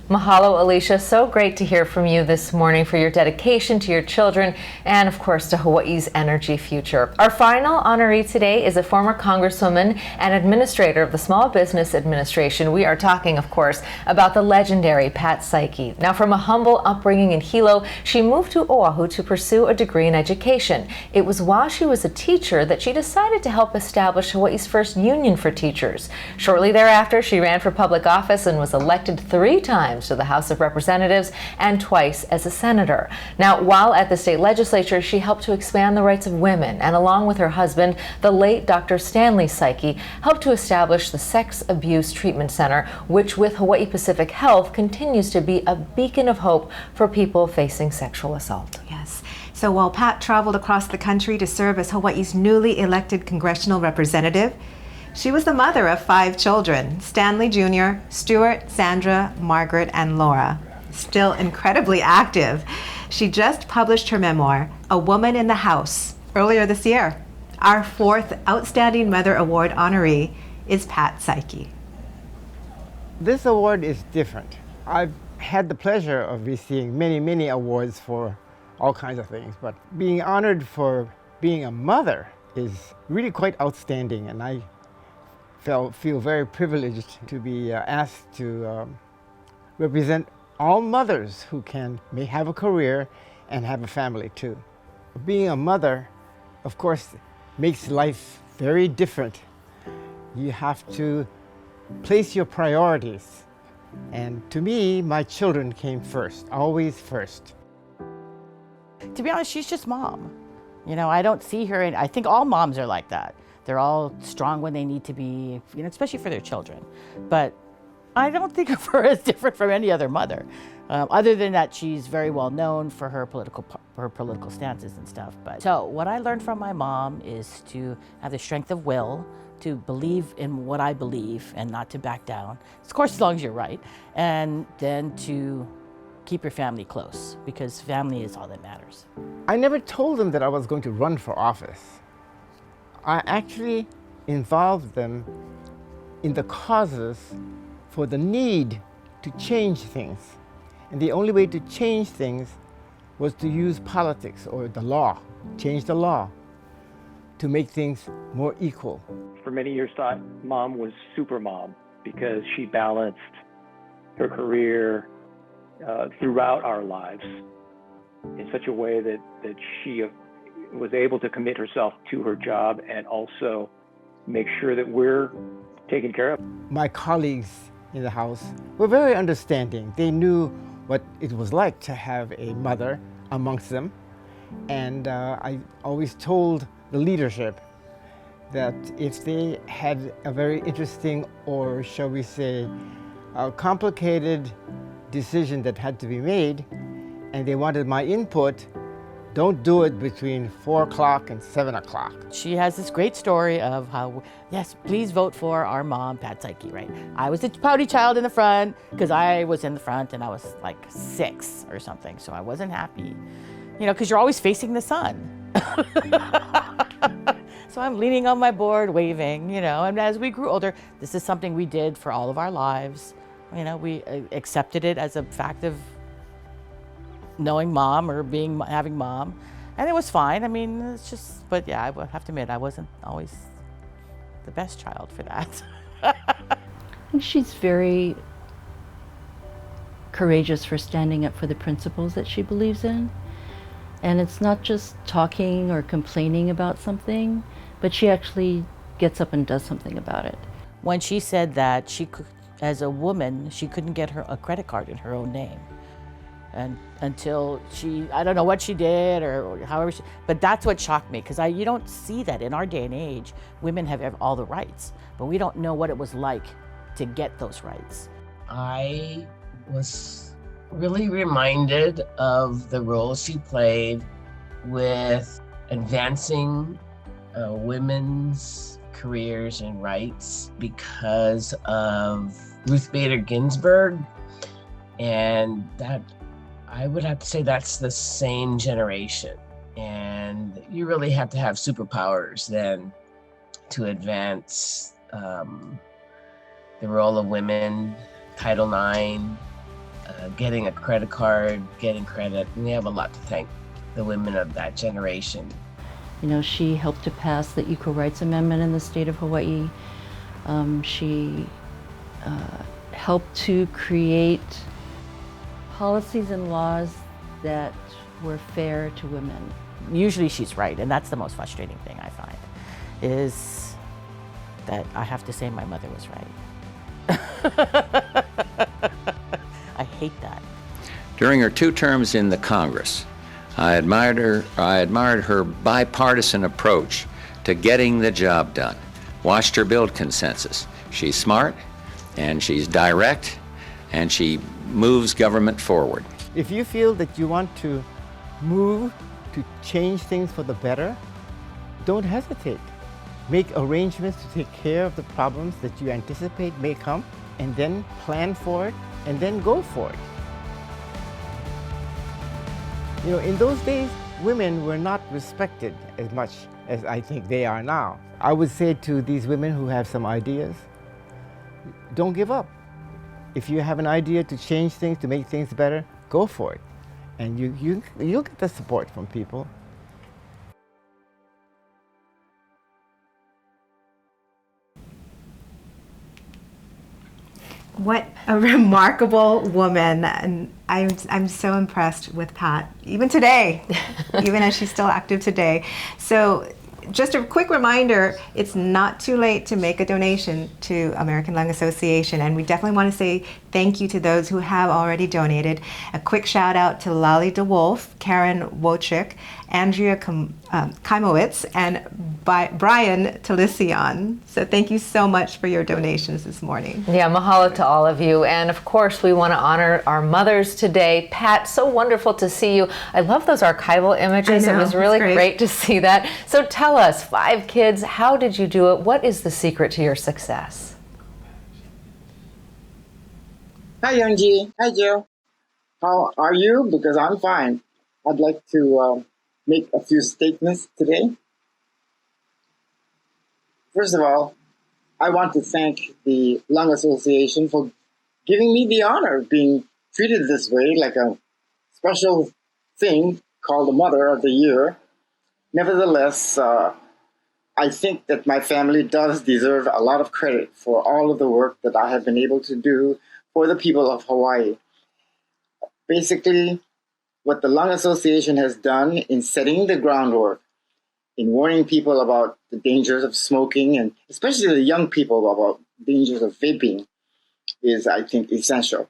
Mahalo, Alicia. So great to hear from you this morning for your dedication to your children and, of course, to Hawaii's energy future. Our final honoree today is a former Congresswoman and administrator of the Small Business Administration. We are talking, of course, about the legendary Pat Saiki. Now, from a humble upbringing in Hilo, she moved to Oahu to pursue a degree in education. It was while she was a teacher that she decided to help establish Hawaii's first union for teachers. Shortly thereafter, she ran for public office and was elected 3 times to the House of Representatives and twice as a senator. Now, while at the state legislature, she helped to expand the rights of women, and along with her husband, the late Dr. Stanley Saiki, helped to establish the Sex Abuse Treatment Center, which with Hawaii Pacific Health continues to be a beacon of hope for people facing sexual assault. Yes. So while Pat traveled across the country to serve as Hawaii's newly elected congressional representative, She was the mother of 5 children, Stanley Jr., Stuart, Sandra, Margaret, and Laura. Still incredibly active. She just published her memoir, A Woman in the House, earlier this year. Our 4th Outstanding Mother Award honoree is Pat Saiki. This award is different. I've had the pleasure of receiving many awards for all kinds of things, but being honored for being a mother is really quite outstanding, and I feel very privileged to be asked to represent all mothers who may have a career and have a family too. Being a mother, of course, makes life very different. You have to place your priorities. And to me, my children came first, always first. To be honest, she's just mom. You know, I don't see her, and I think all moms are like that. They're all strong when they need to be, you know, especially for their children. But I don't think of her as different from any other mother, other than that she's very well known for her political stances and stuff. But so what I learned from my mom is to have the strength of will, to believe in what I believe and not to back down. Of course, as long as you're right, and then to keep your family close, because family is all that matters. I never told them that I was going to run for office. I actually involved them in the causes for the need to change things. And the only way to change things was to use politics or the law, change the law to make things more equal. For many years, thought mom was super mom because she balanced her career throughout our lives in such a way that she was able to commit herself to her job and also make sure that we're taken care of. My colleagues in the House were very understanding. They knew what it was like to have a mother amongst them. And I always told the leadership that if they had a very interesting, or shall we say, a complicated decision that had to be made, and they wanted my input, don't do it between 4 o'clock and 7 o'clock. She has this great story of how, yes, please vote for our mom, Pat Saiki, right? I was the pouty child in the front because I was in the front and I was like 6 or something, so I wasn't happy. You know, because you're always facing the sun. So I'm leaning on my board, waving, you know, and as we grew older, this is something we did for all of our lives. You know, we accepted it as a fact of knowing mom or having mom, and it was fine. I mean, it's just, but yeah, I would have to admit, I wasn't always the best child for that. I think she's very courageous for standing up for the principles that she believes in. And it's not just talking or complaining about something, but she actually gets up and does something about it. When she said that she could, as a woman, she couldn't get a credit card in her own name. And until I don't know what she did or however but that's what shocked me, because you don't see that in our day and age. Women have all the rights, but we don't know what it was like to get those rights. I was really reminded of the role she played with advancing women's careers and rights because of Ruth Bader Ginsburg, and that I would have to say that's the same generation, and you really have to have superpowers then to advance the role of women, Title IX, getting a credit card, getting credit. We have a lot to thank the women of that generation. You know, she helped to pass the Equal Rights Amendment in the state of Hawaii. She helped to create policies and laws that were fair to women. Usually she's right, and that's the most frustrating thing I find, is that I have to say my mother was right. I hate that. During her 2 terms in the Congress, I admired her bipartisan approach to getting the job done. Watched her build consensus. She's smart, and she's direct, and she moves government forward. If you feel that you want to move to change things for the better, don't hesitate. make arrangements to take care of the problems that you anticipate may come, and then plan for it, and then go for it. You know, in those days, women were not respected as much as I think they are now. I would say to these women who have some ideas, don't give up. If you have an idea to change things, to make things better, go for it. And you'll get the support from people. What a remarkable woman. And I'm so impressed with Pat, even today, even as she's still active today. So just a quick reminder, it's not too late to make a donation to American Lung Association, and we definitely want to say thank you to those who have already donated. A quick shout out to Lali DeWolf, Karen Wojcik, Andrea Kaimowitz, and Brian Talisian. So thank you so much for your donations this morning. Yeah, mahalo to all of you. And of course, we want to honor our mothers today. Pat, so wonderful to see you. I love those archival images. I know, it was really it's great to see that. So tell us, 5 kids, how did you do it? What is the secret to your success? Hi, Youngji. Hi, Jill. How are you? Because I'm fine. I'd like to make a few statements today. First of all, I want to thank the Lung Association for giving me the honor of being treated this way, like a special thing called the Mother of the Year. Nevertheless, I think that my family does deserve a lot of credit for all of the work that I have been able to do for the people of Hawaii. Basically, what the Lung Association has done in setting the groundwork, in warning people about the dangers of smoking, and especially the young people about dangers of vaping, is, I think, essential.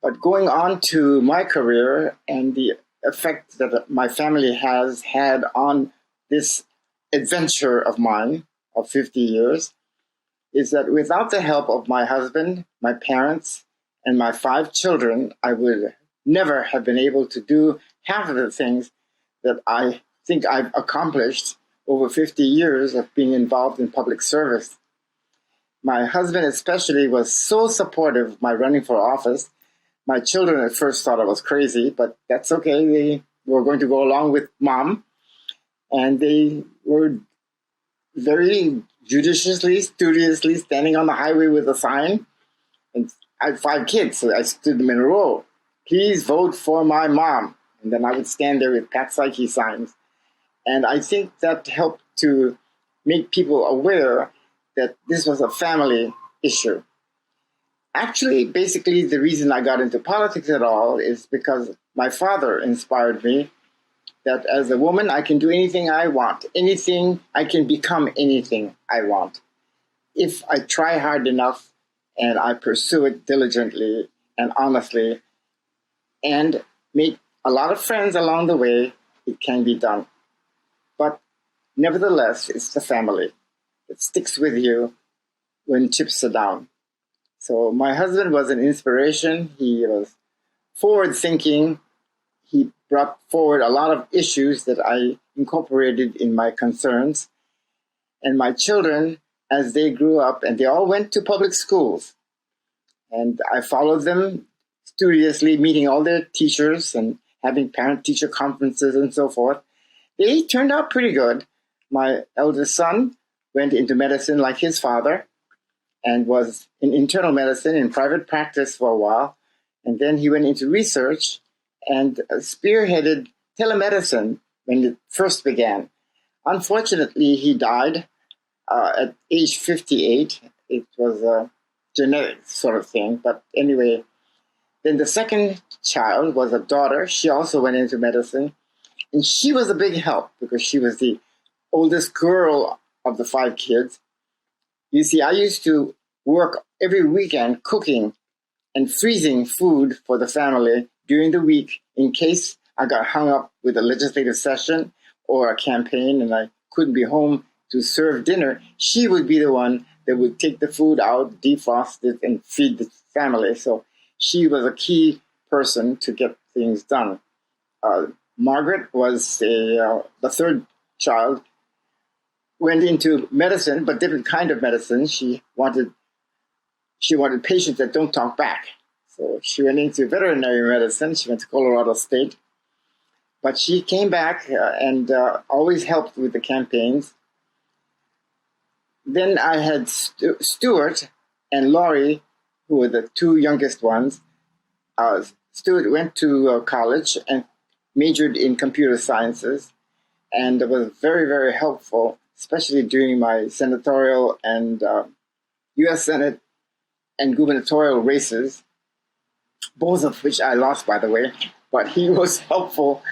But going on to my career and the effect that my family has had on this adventure of mine of 50 years, is that without the help of my husband, my parents, and my 5 children, I would never have been able to do half of the things that I think I've accomplished over 50 years of being involved in public service. My husband especially was so supportive of my running for office. My children at first thought I was crazy, but that's okay. They were going to go along with Mom, and they were very judiciously, studiously standing on the highway with a sign. And I had 5 kids, so I stood them in a row. Please vote for my mom. And then I would stand there with Pat Saiki signs. And I think that helped to make people aware that this was a family issue. Actually, basically, the reason I got into politics at all is because my father inspired me that as a woman, I can do anything I want. Anything, I can become anything I want. If I try hard enough and I pursue it diligently and honestly and make a lot of friends along the way, it can be done. But nevertheless, it's the family that sticks with you when chips are down. So my husband was an inspiration. He was forward-thinking. He brought forward a lot of issues that I incorporated in my concerns. And my children, as they grew up, and they all went to public schools, and I followed them studiously, meeting all their teachers and having parent-teacher conferences and so forth. They turned out pretty good. My eldest son went into medicine like his father and was in internal medicine in private practice for a while. And then he went into research and spearheaded telemedicine when it first began. Unfortunately, he died at age 58. It was a genetic sort of thing. But anyway, then the second child was a daughter. She also went into medicine. And she was a big help because she was the oldest girl of the 5 kids. You see, I used to work every weekend cooking and freezing food for the family during the week in case I got hung up with a legislative session or a campaign and I couldn't be home to serve dinner. She would be the one that would take the food out, defrost it, and feed the family. So she was a key person to get things done. Margaret was the 3rd child. went into medicine, but different kind of medicine. She wanted patients that don't talk back. So she went into veterinary medicine. She went to Colorado State. But she came back and always helped with the campaigns. Then I had Stuart and Laurie, who were the two youngest ones. Stuart went to college and majored in computer sciences and was very, very helpful, especially during my senatorial and U.S. Senate and gubernatorial races, both of which I lost, by the way. But he was helpful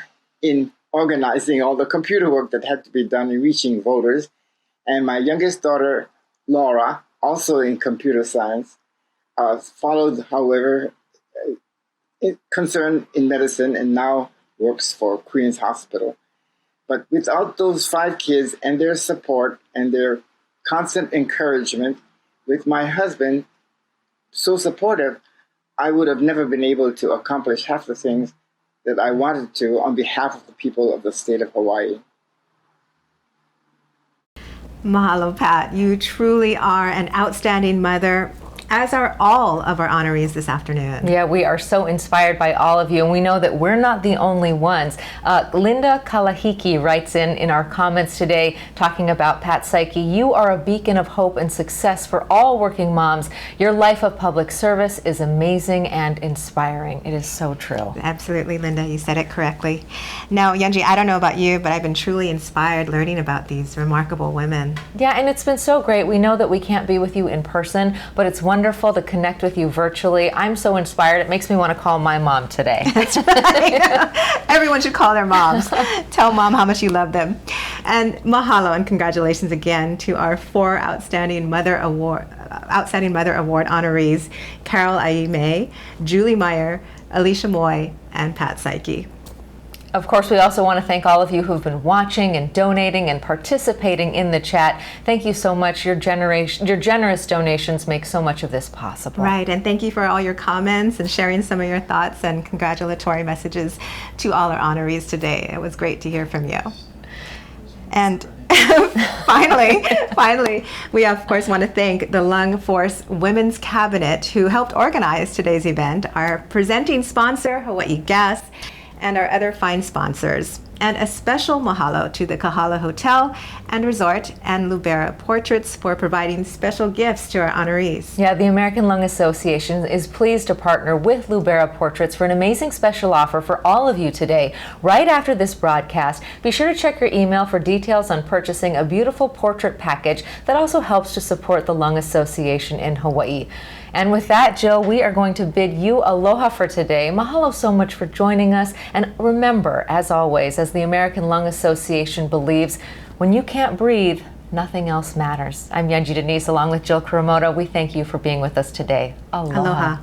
in organizing all the computer work that had to be done in reaching voters. And my youngest daughter, Laura, also in computer science, followed, however, concerned in medicine and now works for Queen's Hospital. But without those 5 kids and their support and their constant encouragement, with my husband so supportive, I would have never been able to accomplish half the things that I wanted to on behalf of the people of the state of Hawaii. Mahalo, Pat. You truly are an outstanding mother, as are all of our honorees this afternoon. Yeah, we are so inspired by all of you, and we know that we're not the only ones. Linda Kalahiki writes in our comments today talking about Pat Saiki. You are a beacon of hope and success for all working moms. Your life of public service is amazing and inspiring. It is so true. Absolutely, Linda. You said it correctly. Now, Yunji, I don't know about you, but I've been truly inspired learning about these remarkable women. Yeah, and it's been so great. We know that we can't be with you in person, but it's wonderful to connect with you virtually. I'm so inspired. It makes me want to call my mom today. That's right. Everyone should call their moms. Tell mom how much you love them. And mahalo and congratulations again to our 4 Outstanding Mother Award honorees, Carol Aime, Julie Meyer, Alicia Moy, and Pat Saiki. Of course, we also want to thank all of you who've been watching and donating and participating in the chat. Thank you so much. Your generous donations make so much of this possible. Right, and thank you for all your comments and sharing some of your thoughts and congratulatory messages to all our honorees today. It was great to hear from you. And finally, we of course want to thank the Lung Force Women's Cabinet who helped organize today's event, our presenting sponsor, Hawaii Gas, and our other fine sponsors. And a special mahalo to the Kahala Hotel and Resort and Lubera Portraits for providing special gifts to our honorees. Yeah, the American Lung Association is pleased to partner with Lubera Portraits for an amazing special offer for all of you today. Right after this broadcast, be sure to check your email for details on purchasing a beautiful portrait package that also helps to support the Lung Association in Hawaii. And with that, Jill, we are going to bid you aloha for today. Mahalo so much for joining us. And remember, as always, as the American Lung Association believes, when you can't breathe, nothing else matters. I'm Yunji Denise along with Jill Kuramoto. We thank you for being with us today. Aloha. Aloha.